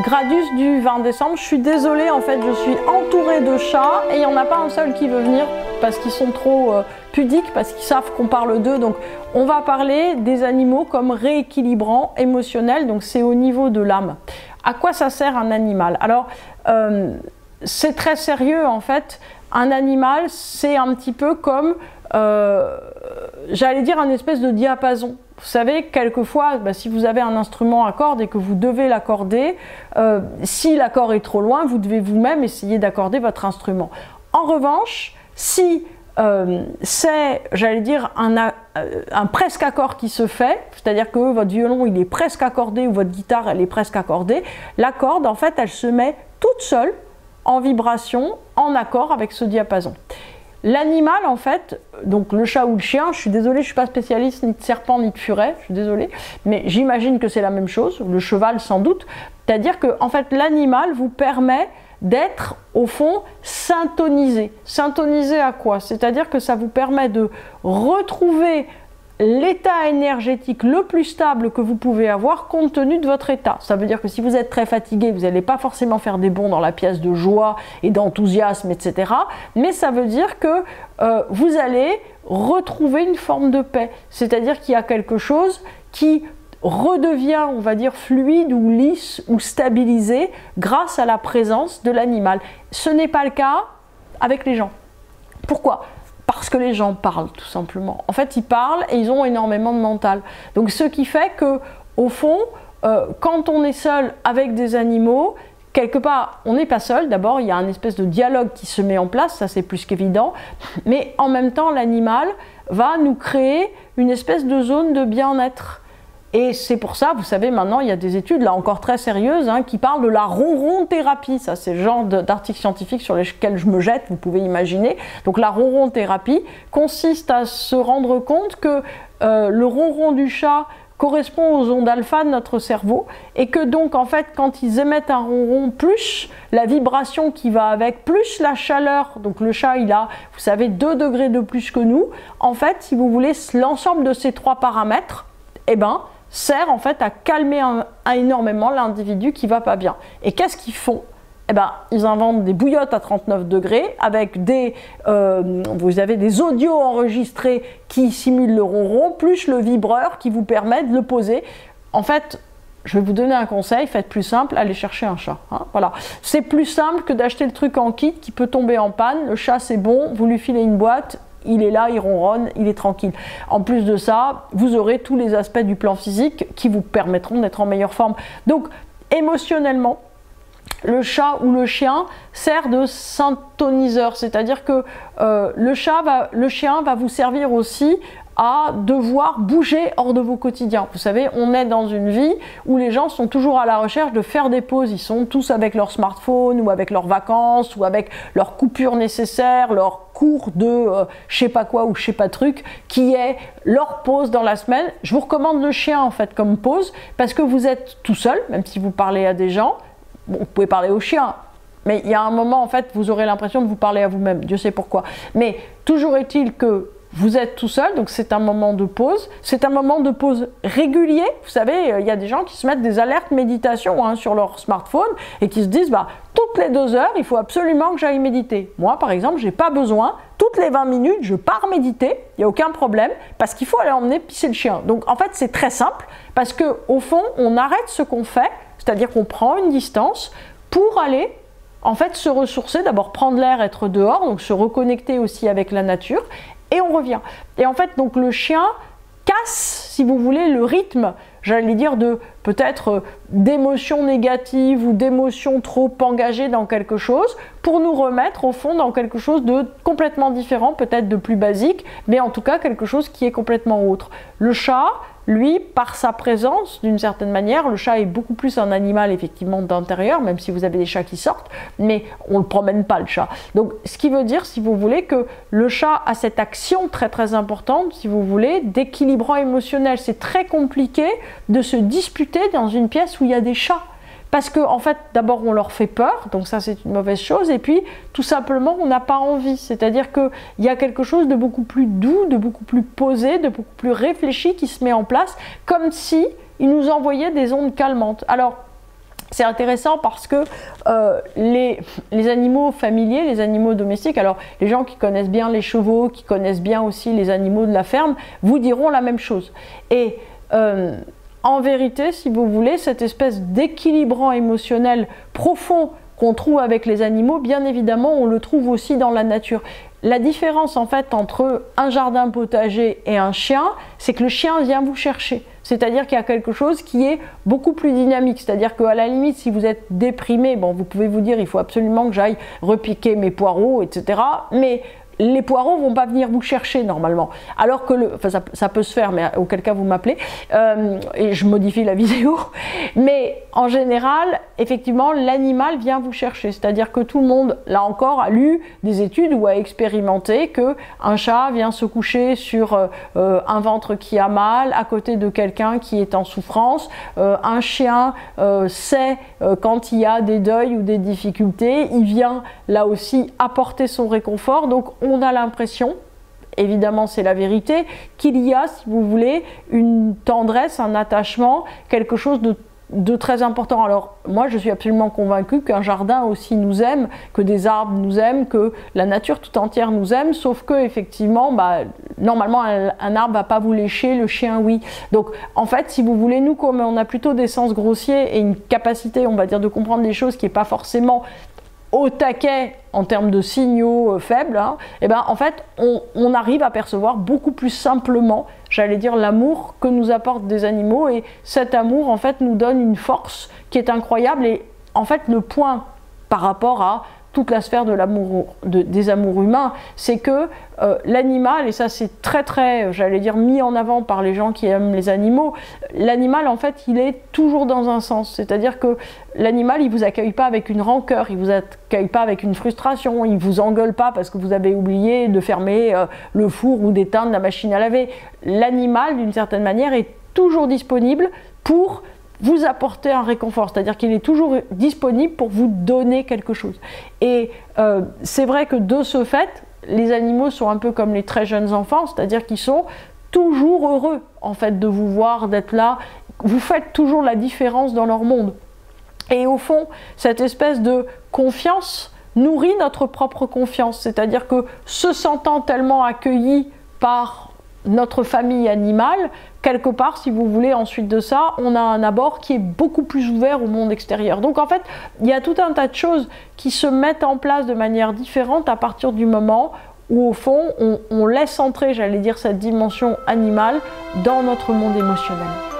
Gradus du 20 décembre. Je suis désolée, en fait, je suis entourée de chats et il n'y en a pas un seul qui veut venir parce qu'ils sont trop pudiques, parce qu'ils savent qu'on parle d'eux. Donc, on va parler des animaux comme rééquilibrants émotionnels. Donc, c'est au niveau de l'âme. À quoi ça sert un animal? Alors, c'est très sérieux, en fait. Un animal, c'est un petit peu comme, j'allais dire, un espèce de diapason. Vous savez, quelquefois, si vous avez un instrument à cordes et que vous devez l'accorder, si l'accord est trop loin, vous devez vous-même essayer d'accorder votre instrument. En revanche, si c'est, j'allais dire, un presque accord qui se fait, c'est-à-dire que votre violon il est presque accordé ou votre guitare elle est presque accordée, la corde, en fait, elle se met toute seule en vibration, en accord avec ce diapason. L'animal, en fait, donc le chat ou le chien, je suis désolée, je ne suis pas spécialiste ni de serpent ni de furet, je suis désolée, mais j'imagine que c'est la même chose, le cheval sans doute, c'est-à-dire que en fait, l'animal vous permet d'être, au fond, syntonisé. Syntonisé à quoi? C'est-à-dire que ça vous permet de retrouver l'état énergétique le plus stable que vous pouvez avoir compte tenu de votre état. Ça veut dire que si vous êtes très fatigué, vous n'allez pas forcément faire des bonds dans la pièce de joie et d'enthousiasme, etc. Mais ça veut dire que vous allez retrouver une forme de paix. C'est-à-dire qu'il y a quelque chose qui redevient, on va dire, fluide ou lisse ou stabilisé grâce à la présence de l'animal. Ce n'est pas le cas avec les gens. Pourquoi ? Parce que les gens parlent, tout simplement. En fait, ils parlent et ils ont énormément de mental. Donc, ce qui fait que, au fond, quand on est seul avec des animaux, quelque part, on n'est pas seul. D'abord, il y a un espèce de dialogue qui se met en place, ça c'est plus qu'évident. Mais en même temps, l'animal va nous créer une espèce de zone de bien-être. Et c'est pour ça, vous savez, maintenant, il y a des études, là encore très sérieuses, qui parlent de la ronron-thérapie. Ça, c'est le genre d'articles scientifiques sur lesquels je me jette, vous pouvez imaginer. Donc, la ronron-thérapie consiste à se rendre compte que le ronron du chat correspond aux ondes alpha de notre cerveau et que donc, en fait, quand ils émettent un ronron, plus la vibration qui va avec, plus la chaleur, donc le chat, il a, vous savez, 2 degrés de plus que nous. En fait, si vous voulez, l'ensemble de ces 3 paramètres, eh ben, sert en fait à calmer énormément l'individu qui va pas bien. Et qu'est-ce qu'ils font? Eh ben, ils inventent des bouillottes à 39 degrés avec des, vous avez des audios enregistrés qui simulent le ronron, plus le vibreur qui vous permet de le poser. En fait, je vais vous donner un conseil, faites plus simple, allez chercher un chat. Voilà. C'est plus simple que d'acheter le truc en kit qui peut tomber en panne. Le chat, c'est bon, vous lui filez une boîte, il est là, il ronronne, il est tranquille. En plus de ça, vous aurez tous les aspects du plan physique qui vous permettront d'être en meilleure forme. Donc, émotionnellement, le chat ou le chien sert de syntoniseur, c'est-à-dire que le chien va vous servir aussi à devoir bouger hors de vos quotidiens. Vous savez, on est dans une vie où les gens sont toujours à la recherche de faire des pauses. Ils sont tous avec leur smartphone ou avec leurs vacances ou avec leurs coupures nécessaires, leur cours de je sais pas quoi ou je sais pas truc qui est leur pause dans la semaine. Je vous recommande le chien en fait comme pause parce que vous êtes tout seul, même si vous parlez à des gens. Bon, vous pouvez parler au chien, mais il y a un moment en fait vous aurez l'impression de vous parler à vous-même. Dieu sait pourquoi. Mais toujours est-il que vous êtes tout seul, donc c'est un moment de pause. C'est un moment de pause régulier. Vous savez, il y a des gens qui se mettent des alertes méditation sur leur smartphone et qui se disent toutes les 2 heures, il faut absolument que j'aille méditer. Moi, par exemple, j'ai pas besoin. Toutes les 20 minutes, je pars méditer. Il n'y a aucun problème parce qu'il faut aller emmener pisser le chien. Donc, en fait, c'est très simple parce que au fond, on arrête ce qu'on fait, c'est-à-dire qu'on prend une distance pour aller en fait se ressourcer. D'abord, prendre l'air, être dehors, donc se reconnecter aussi avec la nature. Et on revient. Et en fait, donc le chien casse, si vous voulez, le rythme, j'allais dire, de peut-être d'émotions négatives ou d'émotions trop engagées dans quelque chose, pour nous remettre au fond dans quelque chose de complètement différent, peut-être de plus basique, mais en tout cas quelque chose qui est complètement autre. Le chat, lui, par sa présence, d'une certaine manière, le chat est beaucoup plus un animal effectivement d'intérieur, même si vous avez des chats qui sortent, mais on ne le promène pas le chat. Donc ce qui veut dire, si vous voulez, que le chat a cette action très très importante, si vous voulez, d'équilibrant émotionnel. C'est très compliqué de se disputer dans une pièce où il y a des chats. Parce que, en fait, d'abord, on leur fait peur, donc ça, c'est une mauvaise chose. Et puis, tout simplement, on n'a pas envie. C'est-à-dire qu'il y a quelque chose de beaucoup plus doux, de beaucoup plus posé, de beaucoup plus réfléchi qui se met en place, comme si il nous envoyait des ondes calmantes. Alors, C'est intéressant parce que les animaux familiers, les animaux domestiques, alors les gens qui connaissent bien les chevaux, qui connaissent bien aussi les animaux de la ferme, vous diront la même chose. Et en vérité, si vous voulez, cette espèce d'équilibrant émotionnel profond qu'on trouve avec les animaux, bien évidemment, on le trouve aussi dans la nature. La différence en fait entre un jardin potager et un chien, c'est que le chien vient vous chercher. C'est-à-dire qu'il y a quelque chose qui est beaucoup plus dynamique. C'est-à-dire qu'à la limite, si vous êtes déprimé, bon, vous pouvez vous dire il faut absolument que j'aille repiquer mes poireaux, etc. Mais les poireaux vont pas venir vous chercher normalement. Alors que ça peut se faire, mais auquel cas vous m'appelez et je modifie la vidéo. Mais en général, effectivement, l'animal vient vous chercher. C'est-à-dire que tout le monde, là encore, a lu des études ou a expérimenté que un chat vient se coucher sur un ventre qui a mal à côté de quelqu'un qui est en souffrance. Un chien sait quand il y a des deuils ou des difficultés. Il vient là aussi apporter son réconfort. Donc on a l'impression, évidemment c'est la vérité, qu'il y a, si vous voulez, une tendresse, un attachement, quelque chose de très important. Alors moi je suis absolument convaincue qu'un jardin aussi nous aime, que des arbres nous aiment, que la nature tout entière nous aime, sauf que effectivement, normalement un arbre va pas vous lécher, le chien oui. Donc en fait, si vous voulez, nous comme on a plutôt des sens grossiers et une capacité, on va dire, de comprendre des choses qui n'est pas forcément au taquet en termes de signaux faibles, hein, et ben en fait on arrive à percevoir beaucoup plus simplement, j'allais dire, l'amour que nous apportent des animaux, et cet amour en fait nous donne une force qui est incroyable. Et en fait le point par rapport à toute la sphère de l'amour, des amours humains, c'est que l'animal, et ça c'est très, j'allais dire, mis en avant par les gens qui aiment les animaux, l'animal en fait il est toujours dans un sens, c'est-à-dire que l'animal il vous accueille pas avec une rancœur, il vous accueille pas avec une frustration, il vous engueule pas parce que vous avez oublié de fermer le four ou d'éteindre la machine à laver. L'animal d'une certaine manière est toujours disponible pour vous apporter un réconfort, c'est-à-dire qu'il est toujours disponible pour vous donner quelque chose. Et c'est vrai que de ce fait, les animaux sont un peu comme les très jeunes enfants, c'est-à-dire qu'ils sont toujours heureux en fait de vous voir, d'être là. Vous faites toujours la différence dans leur monde. Et au fond, cette espèce de confiance nourrit notre propre confiance, c'est-à-dire que se sentant tellement accueilli par notre famille animale, quelque part, si vous voulez, ensuite de ça, on a un abord qui est beaucoup plus ouvert au monde extérieur. Donc en fait, il y a tout un tas de choses qui se mettent en place de manière différente à partir du moment où, au fond, on laisse entrer, j'allais dire, cette dimension animale dans notre monde émotionnel.